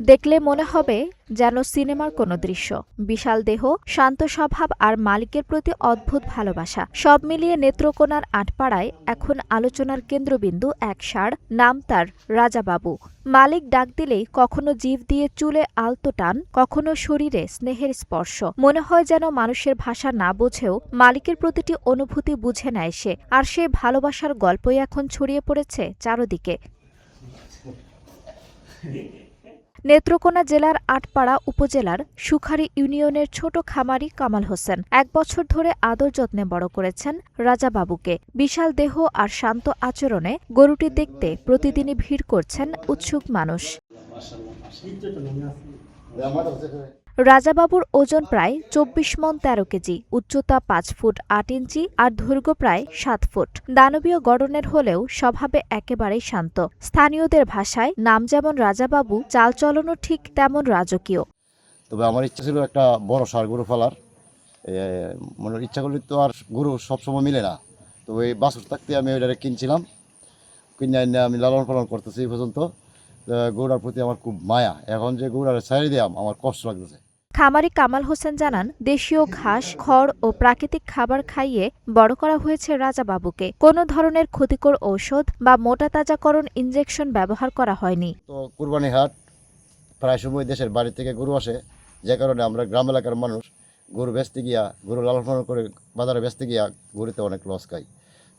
দেখলে মনে হবে যেন সিনেমার কোনো দৃশ্য। বিশাল দেহ, শান্ত স্বভাব আর মালিকের প্রতি অদ্ভুত ভালোবাসা, সব মিলিয়ে নেত্রকোনার আটপাড়ায় এখন আলোচনার কেন্দ্রবিন্দু এক ষাঁড়, নাম তার রাজাবাবু। মালিক ডাক দিলেই কখনো জিভ দিয়ে চুলে আলতো টান, কখনো শরীরে স্নেহের স্পর্শ। মনে হয় যেন মানুষের ভাষা না বোঝেও মালিকের প্রতিটি অনুভূতি বুঝে নেয় সে, আর সেই ভালোবাসার গল্পই এখন ছড়িয়ে পড়েছে চারদিকে। নেত্রকোনা জেলার আটপাড়া উপজেলার সুখারী ইউনিয়নের ছোট খামারি কামাল হোসেন ১ বছর ধরে আদর যত্নে বড় করেছেন রাজাবাবুকে। বিশাল দেহ আর শান্ত আচরণে গরুটি দেখতে প্রতিদিনই ভিড় করছেন উৎসুক মানুষ। রাজাবাবুর ওজন প্রায় ২৪ মণ ১৩ কেজি, উচ্চতা ৫ ফুট ৮ ইঞ্চি আর দৈর্ঘ্য প্রায় ৭ ফুট। দানবীয় গড়নের হলেও স্বভাবে একেবারেই শান্ত। স্থানীয়দের ভাষায় নাম যেমন রাজাবাবু, চালচলনও ঠিক তেমন রাজকীয়। তবে আমার ইচ্ছা ছিল একটা বড় ষাঁড় গরু ফেলার। মনের ইচ্ছা করলে তো আর গরু সবসময় মিলে না। তো ওই বাছুর থাকতে আমি ওইটারে কিনছিলাম, কিনে এনে আমি লালন পালন করতেছি এই পর্যন্ত। গরুটার প্রতি আমার খুব মায়া। এখন যে গরুটারে ছেড়ে দিলাম আমার কষ্ট লাগতেছে। খামারি কামাল হোসেন জানান, দেশীয় ঘাস, খড় ও প্রাকৃতিক খাবার খাইয়ে বড় করা হয়েছে রাজাবাবুকে। কোনো ধরনের ক্ষতিকর ঔষধ বা মোটা তাজাকরণ ইনজেকশন ব্যবহার করা হয়নি। তো কুরবানি হাট প্রায় সময় দেশের বাড়ি থেকে গরু আসে, যে কারণে আমরা গ্রাম এলাকার মানুষ গরু বেচতে গিয়া, গরু লালন পালন করে বাজারে বেচতে গিয়া গরুতে অনেক লস খাই।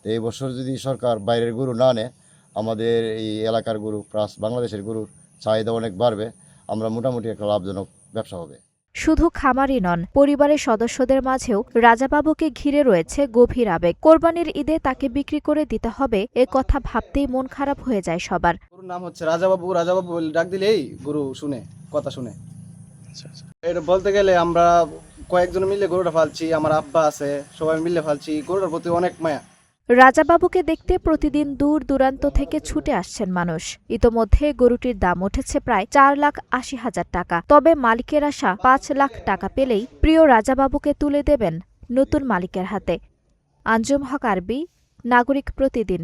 তো এই বছর যদি সরকার বাইরের গরু না নেয়, আমাদের এই এলাকার গরু প্লাস বাংলাদেশের গরুর চাহিদা অনেক বাড়বে। আমরা মোটামুটি একটা লাভজনক ব্যবসা হবে। শুধু খামারই নন, পরিবারের সদস্যদের মাঝেও রাজাবাবুকে ঘিরে রয়েছে গভীর আবেগ। কোরবানির ঈদে তাকে বিক্রি করে দিতে হবে, এ কথা ভাবতেই মন খারাপ হয়ে যায় সবার। গরুর নাম হচ্ছে রাজাবাবু। রাজাবাবু বলে ডাক দিলেই গরু শুনে, কথা শুনে। এটা বলতে গেলে আমরা কয়েকজন মিলে গরুটা ফালছি, আমার আব্বা আছে, সবাই মিলে ফালছি। গরুটার প্রতি অনেক মায়া। রাজাবাবুকে দেখতে প্রতিদিন দূর দূরান্ত থেকে ছুটে আসছেন মানুষ। ইতোমধ্যে গরুটির দাম উঠেছে প্রায় ৪,৮০,০০০ টাকা। তবে মালিকের আশা ৫ লাখ টাকা পেলেই প্রিয় রাজাবাবুকে তুলে দেবেন নতুন মালিকের হাতে। আঞ্জুম হক আরবি, নাগরিক প্রতিদিন।